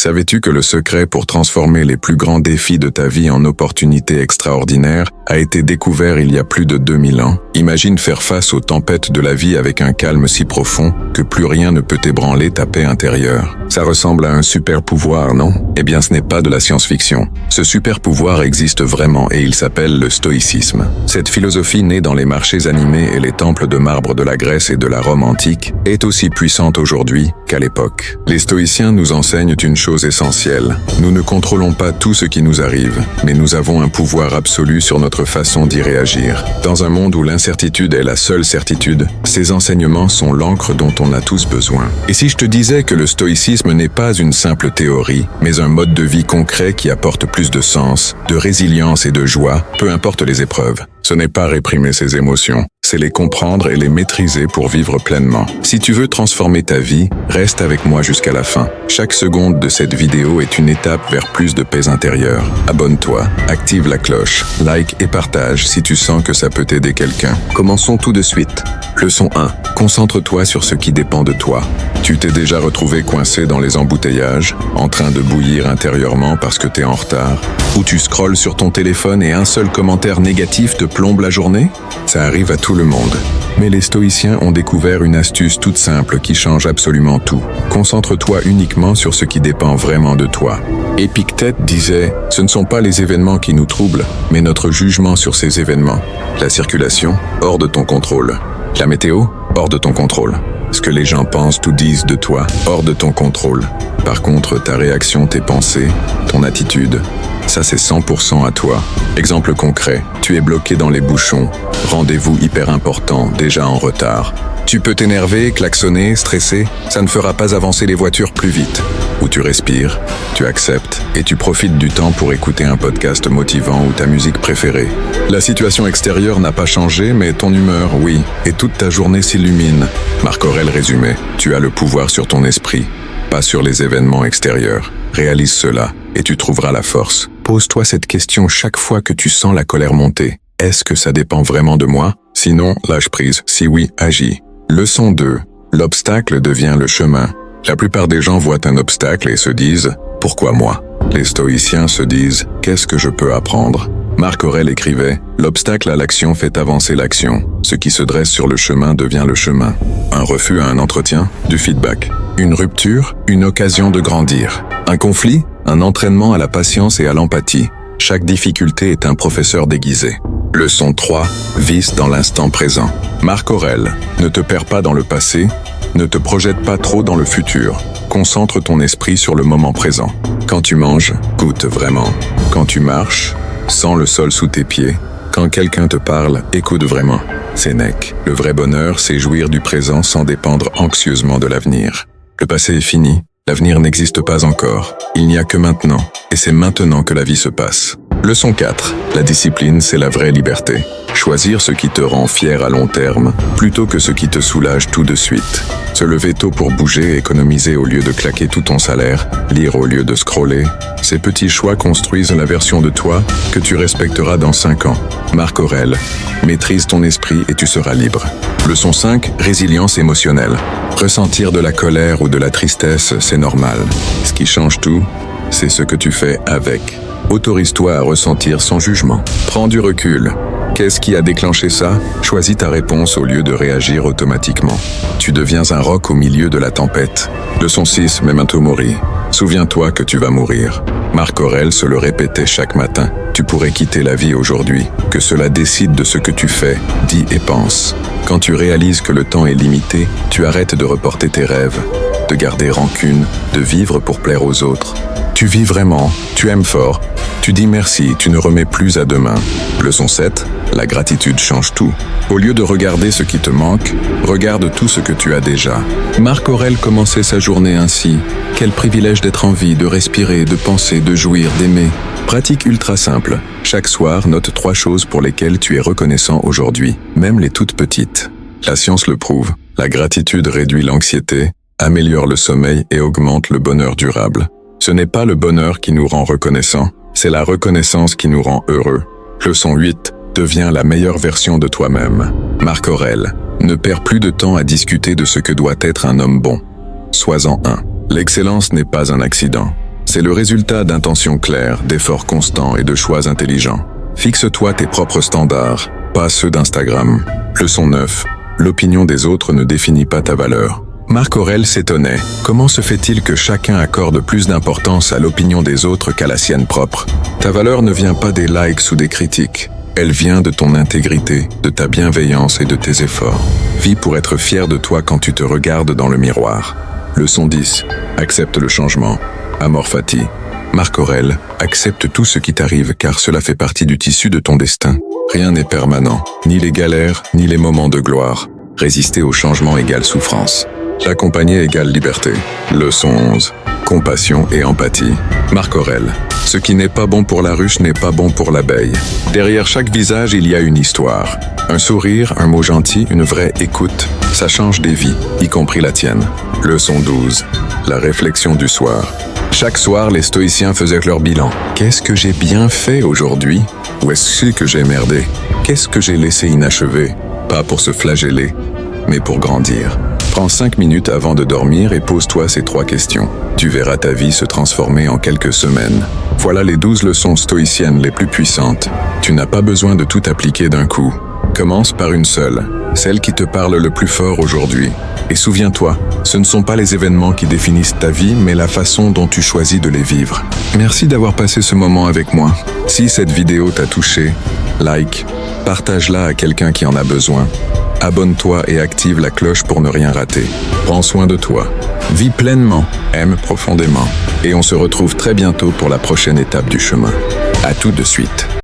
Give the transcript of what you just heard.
Savais-tu que le secret pour transformer les plus grands défis de ta vie en opportunités extraordinaires a été découvert il y a plus de 2000 ans? Imagine faire face aux tempêtes de la vie avec un calme si profond que plus rien ne peut ébranler ta paix intérieure. Ça ressemble à un super pouvoir, non? Eh bien, ce n'est pas de la science-fiction. Ce super pouvoir existe vraiment et il s'appelle le stoïcisme. Cette philosophie née dans les marchés animés et les temples de marbre de la Grèce et de la Rome antique est aussi puissante aujourd'hui qu'à l'époque. Les stoïciens nous enseignent une chose essentielle. Nous ne contrôlons pas tout ce qui nous arrive, mais nous avons un pouvoir absolu sur notre façon d'y réagir. Dans un monde où l'incertitude est la seule certitude, ces enseignements sont l'encre dont on a tous besoin. Et si je te disais que le stoïcisme n'est pas une simple théorie, mais un mode de vie concret qui apporte plus de sens, de résilience et de joie, peu importe les épreuves. Ce n'est pas réprimer ses émotions, c'est les comprendre et les maîtriser pour vivre pleinement. Si tu veux transformer ta vie, reste avec moi jusqu'à la fin. Chaque seconde de cette vidéo est une étape vers plus de paix intérieure. Abonne-toi, active la cloche, like et partage si tu sens que ça peut aider quelqu'un. Commençons tout de suite. Leçon 1. Concentre-toi sur ce qui dépend de toi. Tu t'es déjà retrouvé coincé dans les embouteillages, en train de bouillir intérieurement parce que t'es en retard, ou tu scrolles sur ton téléphone et un seul commentaire négatif te plombe la journée? Ça arrive à tout le monde. Mais les stoïciens ont découvert une astuce toute simple qui change absolument tout. Concentre-toi uniquement sur ce qui dépend vraiment de toi. Épictète disait « Ce ne sont pas les événements qui nous troublent, mais notre jugement sur ces événements. La circulation, hors de ton contrôle. La météo, hors de ton contrôle. Ce que les gens pensent ou disent de toi, hors de ton contrôle. Par contre, ta réaction, tes pensées, ton attitude, ça c'est 100% à toi. Exemple concret, tu es bloqué dans les bouchons, rendez-vous hyper important, déjà en retard. Tu peux t'énerver, klaxonner, stresser, ça ne fera pas avancer les voitures plus vite. Ou tu respires, tu acceptes et tu profites du temps pour écouter un podcast motivant ou ta musique préférée. La situation extérieure n'a pas changé, mais ton humeur, oui, et toute ta journée s'illumine. Marc Aurèle résumait, tu as le pouvoir sur ton esprit, pas sur les événements extérieurs. Réalise cela et tu trouveras la force. Pose-toi cette question chaque fois que tu sens la colère monter. Est-ce que ça dépend vraiment de moi? Sinon, lâche prise. Si oui, agis. Leçon 2. L'obstacle devient le chemin. La plupart des gens voient un obstacle et se disent « Pourquoi moi ?» Les stoïciens se disent « Qu'est-ce que je peux apprendre ?» Marc Aurèle écrivait « L'obstacle à l'action fait avancer l'action. Ce qui se dresse sur le chemin devient le chemin. » Un refus à un entretien, du feedback. Une rupture, une occasion de grandir. Un conflit, un entraînement à la patience et à l'empathie. Chaque difficulté est un professeur déguisé. Leçon 3. Vise dans l'instant présent. Marc Aurèle, ne te perds pas dans le passé, ne te projette pas trop dans le futur. Concentre ton esprit sur le moment présent. Quand tu manges, goûte vraiment. Quand tu marches, sens le sol sous tes pieds. Quand quelqu'un te parle, écoute vraiment. Sénèque. Le vrai bonheur, c'est jouir du présent sans dépendre anxieusement de l'avenir. Le passé est fini, l'avenir n'existe pas encore. Il n'y a que maintenant, et c'est maintenant que la vie se passe. Leçon 4. La discipline, c'est la vraie liberté. Choisir ce qui te rend fier à long terme, plutôt que ce qui te soulage tout de suite. Se lever tôt pour bouger, économiser au lieu de claquer tout ton salaire, lire au lieu de scroller. Ces petits choix construisent la version de toi que tu respecteras dans 5 ans. Marc Aurèle. Maîtrise ton esprit et tu seras libre. Leçon 5. Résilience émotionnelle. Ressentir de la colère ou de la tristesse, c'est normal. Ce qui change tout, c'est ce que tu fais avec. Autorise-toi à ressentir sans jugement. Prends du recul. Qu'est-ce qui a déclenché ça? Choisis ta réponse au lieu de réagir automatiquement. Tu deviens un roc au milieu de la tempête. Leçon 6. Memento mori. Souviens-toi que tu vas mourir. Marc Aurèle se le répétait chaque matin. Tu pourrais quitter la vie aujourd'hui. Que cela décide de ce que tu fais, dis et penses. Quand tu réalises que le temps est limité, tu arrêtes de reporter tes rêves, de garder rancune, de vivre pour plaire aux autres. Tu vis vraiment, tu aimes fort, tu dis merci, tu ne remets plus à demain. Leçon 7. La gratitude change tout. Au lieu de regarder ce qui te manque, regarde tout ce que tu as déjà. Marc Aurèle commençait sa journée ainsi. Quel privilège d'être en vie, de respirer, de penser, de jouir, d'aimer. Pratique ultra simple. Chaque soir, note 3 choses pour lesquelles tu es reconnaissant aujourd'hui, même les toutes petites. La science le prouve. La gratitude réduit l'anxiété, améliore le sommeil et augmente le bonheur durable. Ce n'est pas le bonheur qui nous rend reconnaissants, c'est la reconnaissance qui nous rend heureux. Leçon 8. Deviens la meilleure version de toi-même. Marc Aurèle. Ne perds plus de temps à discuter de ce que doit être un homme bon. Sois-en un. L'excellence n'est pas un accident. C'est le résultat d'intentions claires, d'efforts constants et de choix intelligents. Fixe-toi tes propres standards, pas ceux d'Instagram. Leçon 9. L'opinion des autres ne définit pas ta valeur. Marc Aurèle s'étonnait. Comment se fait-il que chacun accorde plus d'importance à l'opinion des autres qu'à la sienne propre? Ta valeur ne vient pas des likes ou des critiques. Elle vient de ton intégrité, de ta bienveillance et de tes efforts. Vis pour être fier de toi quand tu te regardes dans le miroir. Leçon 10. Accepte le changement. Amor fati. Marc Aurèle, accepte tout ce qui t'arrive car cela fait partie du tissu de ton destin. Rien n'est permanent, ni les galères, ni les moments de gloire. Résister au changement égale souffrance. T'accompagner égale liberté. Leçon 11. Compassion et empathie. Marc Aurèle. Ce qui n'est pas bon pour la ruche n'est pas bon pour l'abeille. Derrière chaque visage, il y a une histoire. Un sourire, un mot gentil, une vraie écoute. Ça change des vies, y compris la tienne. Leçon 12. La réflexion du soir. Chaque soir, les stoïciens faisaient leur bilan. Qu'est-ce que j'ai bien fait aujourd'hui? Où est-ce que j'ai merdé? Qu'est-ce que j'ai laissé inachevé? Pas pour se flageller, mais pour grandir. Prends 5 minutes avant de dormir et pose-toi ces 3 questions. Tu verras ta vie se transformer en quelques semaines. Voilà les 12 leçons stoïciennes les plus puissantes. Tu n'as pas besoin de tout appliquer d'un coup. Commence par une seule, celle qui te parle le plus fort aujourd'hui. Et souviens-toi, ce ne sont pas les événements qui définissent ta vie, mais la façon dont tu choisis de les vivre. Merci d'avoir passé ce moment avec moi. Si cette vidéo t'a touché, like, partage-la à quelqu'un qui en a besoin. Abonne-toi et active la cloche pour ne rien rater. Prends soin de toi. Vis pleinement, aime profondément. Et on se retrouve très bientôt pour la prochaine étape du chemin. À tout de suite.